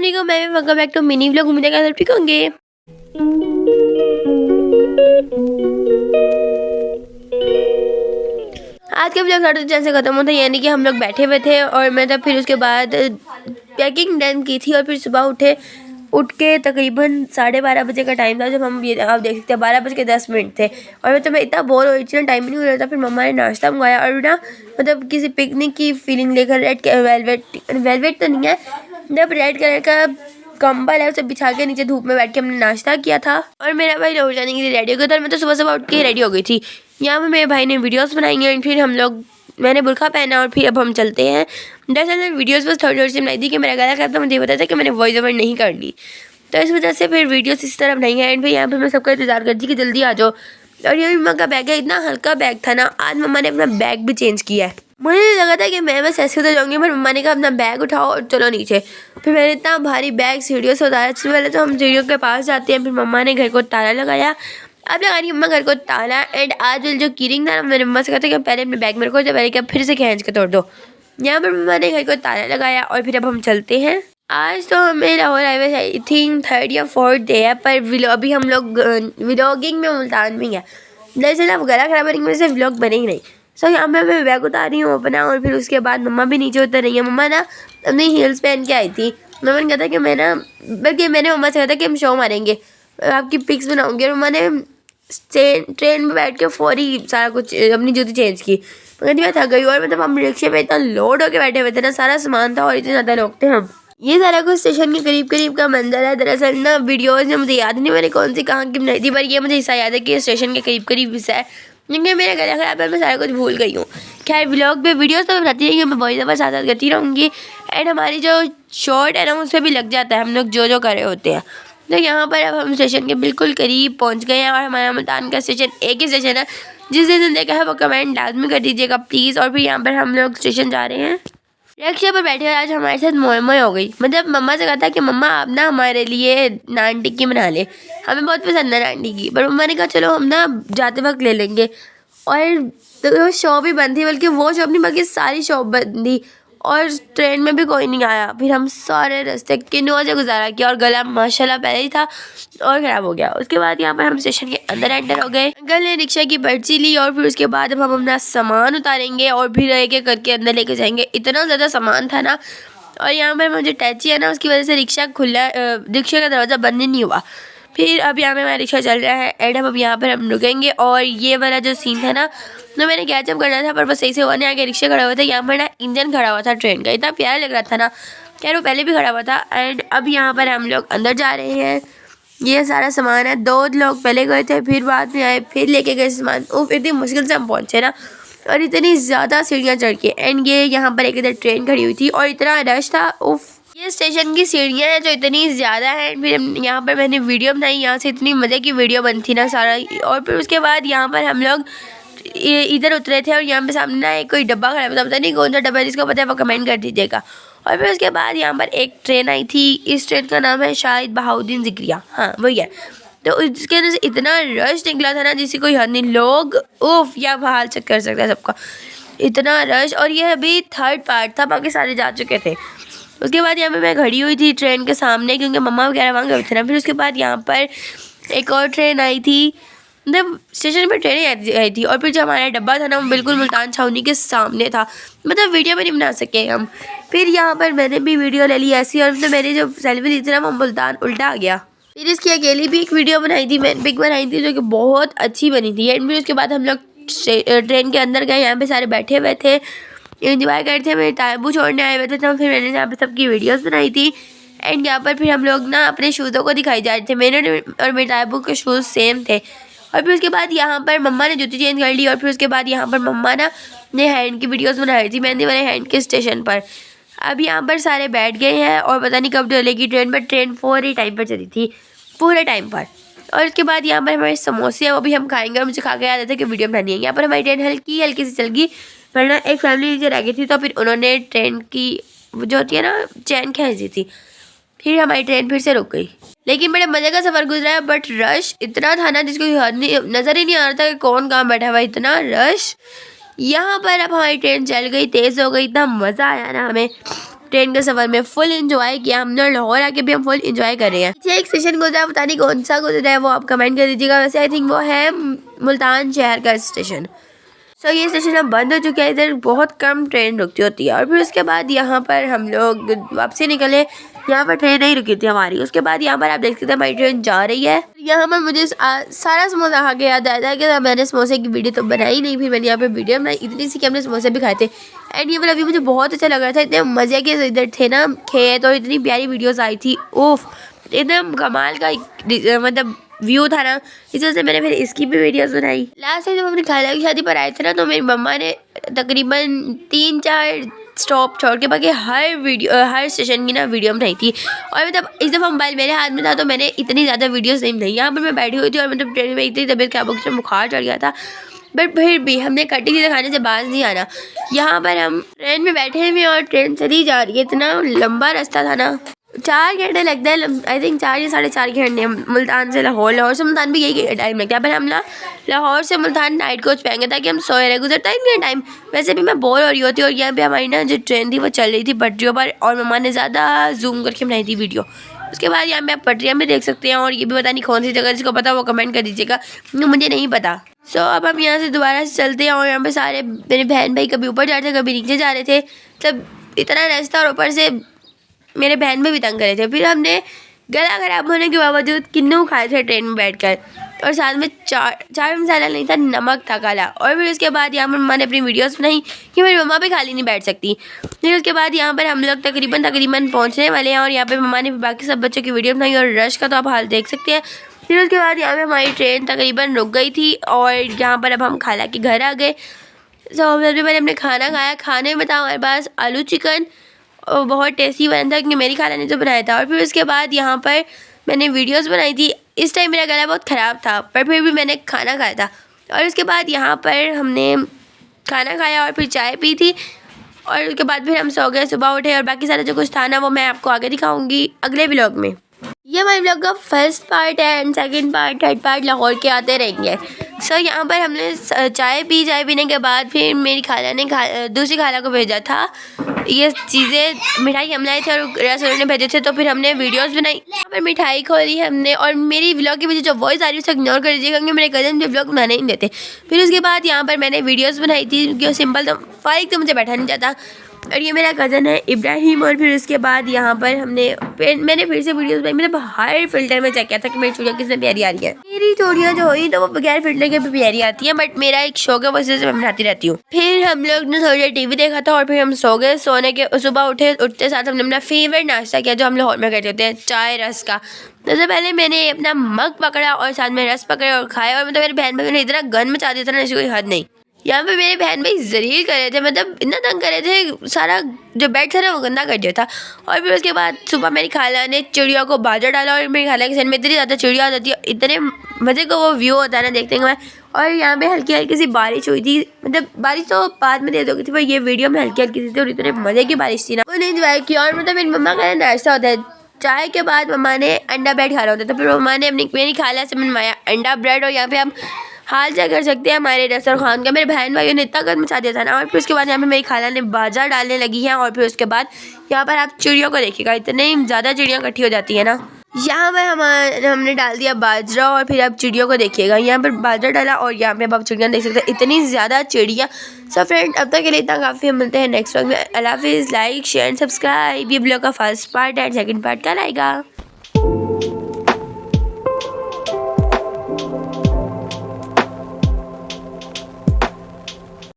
अस्सलाम मैं welcome back to mini vlog. उम्मीद है कि आप ठीक होंगे। आज का व्लॉग साढ़े जैसे खत्म होता है, यानी कि हम लोग बैठे हुए थे और मैं तब फिर उसके बाद पैकिंग डन की थी और फिर सुबह उठ के तकरीबन 12:30 बजे का टाइम था जब हम आप देख सकते हैं 12:10 थे। और मैं इतना बोर हो रही थी ना, टाइम नहीं हो रहा था। फिर मम्मा ने नाश्ता मंगाया और ना मतलब किसी पिकनिक की फीलिंग लेकर वेलवेट तो नहीं है, जब रेड कलर का कंबल है उसे बिछा के नीचे धूप में बैठ के हमने नाश्ता किया था। और मेरा भाई लोग जाने के लिए रेडी हो गया था और मैं तो सुबह सुबह उठ के रेडी हो गई थी। यहाँ पर मेरे भाई ने वीडियोस बनाई हैं, फिर हम लोग मैंने बुरखा पहना और फिर अब हम चलते हैं। दरअसल मैं वीडियोस बस थोड़ी सी बनाई थी कि मेरा गला खराब था, मुझे पता था कि मैंने वॉइस ओवर नहीं करनी, तो इस वजह से फिर वीडियोस इस तरह बनाई है। एंड फिर यहाँ पर मैं सबका इंतजार करती कि जल्दी आ जाओ। और ये मम्मा का बैग है, इतना हल्का बैग था ना, आज मम्मा ने अपना बैग भी चेंज किया है। मुझे लगा था कि मैं बस ऐसे उतर जाऊंगी, पर मम्मा ने कहा अपना बैग उठाओ और चलो नीचे। फिर मैंने इतना भारी बैग सीढ़ियों से उतारा। सबसे पहले तो हम सीढ़ियों के पास जाते हैं, फिर मम्मा ने घर को ताला लगाया। अब लगा रही मम्मा घर को ताला। एंड आज जो कीरिंग था ना, मेरे मम्मा से कहा था कि पहले अपने बैग में रखो, जब पहले क्या फिर से खींच के तोड़ दो। यहाँ पर मम्मा ने घर को ताला लगाया और फिर अब हम चलते हैं। आज तो हमें Lahore highway I think 3rd या 4th डे है, पर अभी हम लोग व्लॉगिंग में मुल्तान में है। दरअसल अब गला खराब होने की वजह से व्लॉग बने ही नहीं। सो यहाँ पे मैं बैग उतार रही हूँ अपना और फिर उसके बाद मम्मा भी नीचे उतर रही है। मम्मा ना अपनी हील्स पहन के आई थी। मम्मा ने कहा था कि बल्कि मैंने मम्मा से कहा था कि हम शो मारेंगे, आपकी पिक्स बनाऊंगी। और मम्मा ने ट्रेन में बैठ के फौरी सारा कुछ अपनी जूती चेंज की। मगर मैं थक गई और मतलब हम रिक्शे में इतना लोड होके बैठे हुए थे ना, सारा सामान था और इतने ज़्यादा लोग थे हम। ये सारा कुछ स्टेशन के करीब करीब का मंजर है। दरअसल ना वीडियोज़ में मुझे याद नहीं मैंने कौन सी कहाँ की बनाई थी, पर ये मुझे हिस्सा याद है कि ये स्टेशन के करीब करीब हिस्सा है, क्योंकि मेरा गला खराब है, मैं सारा कुछ भूल गई हूँ। खैर व्लॉग पे वीडियोस तो बनाती है, मैं वॉइस ओवर साथ साथ करती रहूँगी। एंड हमारी जो शॉर्ट है ना उस पर भी लग जाता है हम लोग जो कर रहे होते हैं। तो यहाँ पर अब हम स्टेशन के बिल्कुल करीब पहुँच गए हैं और हमारा मुल्तान का स्टेशन एक ही स्टेशन है। जिस दिन देखा है वो कमेंट लाजमी कर दीजिएगा प्लीज़। और फिर यहाँ पर हम लोग स्टेशन जा रहे हैं। रिक्शा पर बैठे आज हमारे साथ मोए हो गई। मतलब मम्मा से कहा था कि मम्मा आप ना हमारे लिए नान टिक्की बना ले, हमें बहुत पसंद है नान टिक्की। पर मम्मा ने कहा चलो हम ना जाते वक्त ले लेंगे। और तो शॉप ही बंद थी, बल्कि वो शॉप नहीं बल्कि सारी शॉप बंद थी और ट्रेन में भी कोई नहीं आया। फिर हम सारे रास्ते किन्नौर से गुजारा किया और गला माशाल्लाह पहले ही था और ख़राब हो गया। उसके बाद यहाँ पर हम स्टेशन के अंदर एंटर हो गए। अंकल ने रिक्शा की पर्ची ली और फिर उसके बाद अब हम अपना सामान उतारेंगे और फिर एक एक करके अंदर लेके जाएंगे। इतना ज़्यादा सामान था ना, और यहाँ पर मुझे टैची है ना, उसकी वजह से रिक्शा का दरवाज़ा बंद ही नहीं हुआ। फिर अब यहाँ पे हमारा रिक्शा चल रहा है एंड अब यहाँ पर हम रुकेंगे। और ये वाला जो सीन था ना, तो मैंने कैचअप करना था पर बस सही से हुआ नहीं। आगे रिक्शा खड़ा हुआ था, यहाँ पर ना इंजन खड़ा हुआ था ट्रेन का, इतना प्यारा लग रहा था ना। खैर वो पहले भी खड़ा हुआ था। एंड अब यहाँ पर हम लोग अंदर जा रहे हैं। ये सारा सामान है, 2 लोग पहले गए थे फिर बाद में आए फिर लेके गए सामान। उफ इतनी मुश्किल से हम पहुँचे ना, और इतनी ज़्यादा सीढ़ियाँ चढ़ के। एंड ये यहाँ पर एक इधर ट्रेन खड़ी हुई थी और इतना रश था। उफ ये स्टेशन की सीढ़ियाँ हैं जो इतनी ज़्यादा हैं। फिर यहाँ पर मैंने वीडियो बनाई, यहाँ से इतनी मज़े की वीडियो बनती ना सारा। और फिर उसके बाद यहाँ पर हम लोग इधर उतरे थे और यहाँ पे सामने ना एक कोई डब्बा खड़ा था, पता नहीं कौन सा डब्बा है, जिसको पता है वो कमेंट कर दीजिएगा। और फिर उसके बाद यहाँ पर एक ट्रेन आई थी, इस ट्रेन का नाम है शायद बहाउद्दीन ज़िक्रिया, हाँ वही है। तो उसके अंदर से इतना रश निकला था ना जिससे कोई हद नहीं। लोग उफ या हाल चेक कर सकता है सबका, इतना रश। और ये अभी 3rd पार्ट था, बाकी सारे जा चुके थे। उसके बाद यहाँ पे मैं खड़ी हुई थी ट्रेन के सामने क्योंकि मम्मा वगैरह वहाँ गए थे ना। फिर उसके बाद यहाँ पर एक और ट्रेन आई थी, मतलब स्टेशन पर ट्रेन आई थी। और फिर जो हमारा डब्बा था ना वो बिल्कुल मुल्तान छावनी के सामने था, मतलब वीडियो भी नहीं बना सके हम। फिर यहाँ पर मैंने भी वीडियो ले ली ऐसी, और तो मैंने जो सेल्फी ली थी ना वो मुल्तान उल्टा आ गया। फिर इसकी अकेली भी एक वीडियो बनाई थी, मैंने पिक बनाई थी जो कि बहुत अच्छी बनी थी। एंड फिर उसके बाद हम लोग ट्रेन के अंदर गए, यहाँ पे सारे बैठे हुए थे एंजॉय करते थे। मेरे ताबू छोड़ने आए हुए थे, तो फिर मैंने यहाँ पे सबकी वीडियोस बनाई थी। एंड यहाँ पर फिर हम लोग ना अपने शूज़ों को दिखाई जा रहे थे, मेरे और मेरे ताबू के शूज़ सेम थे। और फिर उसके बाद यहाँ पर मम्मा ने जूती चेंज कर ली। और फिर उसके बाद यहाँ पर मम्मा ना ने हैंड की वीडियोस बना रही थी, मेहंदी वाले हैंड के स्टेशन पर। अब यहाँ पर सारे बैठ गए हैं और पता नहीं कब चलेगी ट्रेन, पर ट्रेन 4 ही टाइम पर चली थी, पूरे टाइम पर। और उसके बाद यहाँ पर हमारे समोसे हैं, वो भी हम खाएंगे। और मुझे खा के याद आता है कि वीडियो बनानी है। यहाँ पर हमारी ट्रेन हल्की हल्की सी चल गई, वरना एक फैमिली नीचे रह गई थी, तो फिर उन्होंने ट्रेन की जो होती है ना चैन खींच दी थी। फिर हमारी ट्रेन फिर से रुक गई। लेकिन बड़े मज़े का सफ़र गुजरा है, बट रश इतना था ना जिसको नज़र ही नहीं आ रहा था कि कौन कहाँ बैठा हुआ, इतना रश। यहाँ पर अब हमारी ट्रेन चल गई, तेज़ हो गई, इतना मज़ा आया ना हमें। ट्रेन के सफ़र में फुल एंजॉय किया हमने, और लाहौर आके भी हम फुल एंजॉय कर रहे हैं। पीछे एक स्टेशन गुजरा, पता नहीं कौन सा गुजरा है वो आप कमेंट कर दीजिएगा। वैसे आई थिंक वो है मुल्तान शहर का स्टेशन। सो ये स्टेशन अब बंद हो चुका है, इधर बहुत कम ट्रेन रुकती होती है। और फिर उसके बाद यहाँ पर हम लोग वापसी निकले, यहाँ पर ट्रेन नहीं रुकी थी हमारी। उसके बाद यहाँ पर आप देख सकते हैं हमारी ट्रेन जा रही है। यहाँ पर मुझे सारा समोसा खा के याद आया था कि मैंने समोसे की वीडियो तो बनाई नहीं, फिर मैंने यहाँ पर वीडियो बनाई इतनी सी कि हमने समोसे भी खाए थे। एंड ये वाला व्यू मुझे बहुत अच्छा लग रहा था, इतने मज़े के इधर थे ना खेत, और इतनी प्यारी वीडियोज़ आई थी। ओफ, एकदम कमाल का मतलब व्यू था ना, इस वजह से मैंने फिर इसकी भी वीडियोस बनाई। लास्ट टाइम जब अपनी खाला की शादी पर आए थे ना, तो मेरी मम्मा ने तकरीबन 3-4 स्टॉप छोड़ के बाकी हर स्टेशन की ना वीडियो बनाई थी। और मतलब इस दफ़ा मोबाइल मेरे हाथ में था तो मैंने इतनी ज़्यादा वीडियोस नहीं बनाई। यहाँ पर मैं बैठी हुई थी और मतलब ट्रेन में इतनी तबीयत खराब हो गई, बुखार चढ़ गया था, बट फिर भी हमने खट्टी चीज़ें खाने से बाज नहीं आना। यहाँ पर हम ट्रेन में बैठे हुए और ट्रेन चली जा रही है, इतना लंबा रास्ता था ना, 4 घंटे लगता है आई थिंक, 4 या 4.5 घंटे मुल्तान से लाहौर, लाहौर से मुल्तान भी यही टाइम लगता है। पर हम लाहौर से मुल्तान नाइट कोच पाएंगे ताकि हम सोए रहे, गुजरता ही नहीं टाइम। वैसे भी मैं बोर हो रही होती, और यहाँ पे हमारी ना जो ट्रेन थी वो चल रही थी पटरियों पर, और मम्मा ने ज़्यादा जूम करके बनाई थी वीडियो। उसके बाद यहाँ पे आप पटरियाँ भी देख सकते हैं, और ये भी पता नहीं कौन सी जगह, जिसको पता वो कमेंट कर दीजिएगा, मुझे नहीं पता। सो अब हम यहाँ से दोबारा से चलते हैं, और यहाँ पे सारे मेरे बहन भाई कभी ऊपर जा रहे थे कभी नीचे जा रहे थे, मतलब इतना रास्ता, और ऊपर से मेरे बहन में भी तंग करे थे। फिर हमने गला खराब होने के बावजूद किन्नू खाए थे ट्रेन में बैठकर, और साथ में चाट मसाला नहीं था, नमक था काला। और फिर उसके बाद यहाँ पर मम्मा ने अपनी वीडियोस बनाई कि मेरी मम्मा भी खाली नहीं बैठ सकती। फिर उसके बाद यहाँ पर हम लोग तकरीबन पहुँचने वाले हैं, और यहाँ पर मम्मा ने बाकी सब बच्चों की वीडियो बनाई, और रश का तो आप हाल देख सकते हैं। फिर उसके बाद यहाँ पर हमारी ट्रेन तकरीबन रुक गई थी, और यहाँ पर अब हम खाला के घर आ गए। सो मैंने अपने खाना खाया, खाने में था हमारे पास आलू चिकन, और बहुत टेस्टी बना था क्योंकि मेरी खाला ने जो बनाया था। और फिर उसके बाद यहाँ पर मैंने वीडियोस बनाई थी। इस टाइम मेरा गला बहुत ख़राब था, पर फिर भी मैंने खाना खाया था। और उसके बाद यहाँ पर हमने खाना खाया और फिर चाय पी थी, और उसके बाद फिर हम सो गए, सुबह उठे, और बाकी सारा जो कुछ था ना वो मैं आपको आगे दिखाऊंगी अगले व्लॉग में। ये हमारे व्लॉग का फर्स्ट पार्ट है, and second part, third part Lahore के आते रहेंगे। सो यहाँ पर हमने चाय पीने के बाद फिर मेरी खाला ने दूसरी खाला को भेजा था ये चीज़ें, मिठाई हम लाए थे और रेस्टोरेंट ने भेजे थे, तो फिर हमने वीडियोस बनाई। यहाँ पर मिठाई खोली हमने, और मेरी व्लॉग की वजह जो वॉइस आ रही है उसे इग्नोर कर दीजिएगा क्योंकि मेरे कज़न मुझे व्लॉग बनाने नहीं देते। फिर उसके बाद यहाँ पर मैंने वीडियोस बनाई थी क्योंकि सिंपल तो फाइक तो मुझे बैठा नहीं जाता। और ये मेरा कज़न है इब्राहिम। और फिर उसके बाद यहाँ पर मैंने फिर से वीडियोस बनाई, मतलब हर फिल्टर में चेक किया था कि मेरी चूड़ियाँ कितनी प्यारी आ रही है। मेरी चूड़ियाँ जो हुई तो वो बगैर फिल्टर के भी प्यारी आती हैं, बट मेरा एक शौक है वो इससे मैं बनाती रहती हूँ। फिर हम लोग ने थोड़ी देर टीवी देखा था, और फिर हम सो गए। सोने के सुबह उठते साथ हमने अपना फेवरेट नाश्ता किया जो हम लाहौर में करते होते हैं, चाय रस का। सबसे पहले मैंने अपना मग पकड़ा और साथ में रस पकड़े और खाया, और मतलब मेरे बहन भाई ने इतना गन मचा दिया था ना, इसकी कोई हद नहीं। यहाँ पे मेरे बहन भाई जलील कर रहे थे, मतलब इतना तंग कर रहे थे, सारा जो बेड था ना वो गंदा कर दिया था। और फिर उसके बाद सुबह मेरी खाला ने चिड़िया को बाजर डाला, और मेरी खाला के सर में इतनी ज़्यादा चिड़िया होती है, इतने मज़े का वो व्यू होता है ना देखने में। और यहाँ पे हल्की हल्की सी बारिश हुई थी, मतलब बारिश तो बाद में दे दोगी थी, पर ये वीडियो में हल्की हल्की सी थी, और इतने मज़े की बारिश थी ना, वो एंजॉय किया। और मतलब मेरी मम्मा का नाश्ता होता है, चाय के बाद मम्मा ने अंडा ब्रेड खाना होता है, तो फिर मम्मा ने मेरी खाला से बनवाया अंडा ब्रेड। और यहाँ पे हम हाल चाल कर सकते हैं हमारे दस्तरखान का। मेरे बहन भाइयों ने इतना कदम मचा दिया था ना। और फिर उसके बाद यहाँ पे मेरी खाला ने बाजार डालने लगी है, और फिर उसके बाद यहाँ पर आप चिड़ियों को देखिएगा, इतनी ज़्यादा चिड़ियाँ इकट्ठी हो जाती है ना। यहाँ पर हमने डाल दिया बाजरा, और फिर आप चिड़ियों को देखिएगा, यहाँ पर बाजरा डाला, और यहाँ पे आप चिड़ियाँ देख सकते हैं, इतनी ज़्यादा चिड़ियाँ। सो फ्रेंड, अब तक के लिए इतना काफ़ी, हम मिलते हैं नेक्स्ट व्लॉग में। अल्लाह हाफिज़। Like share and subscribe. ये व्लॉग का first part and second part कल आएगा।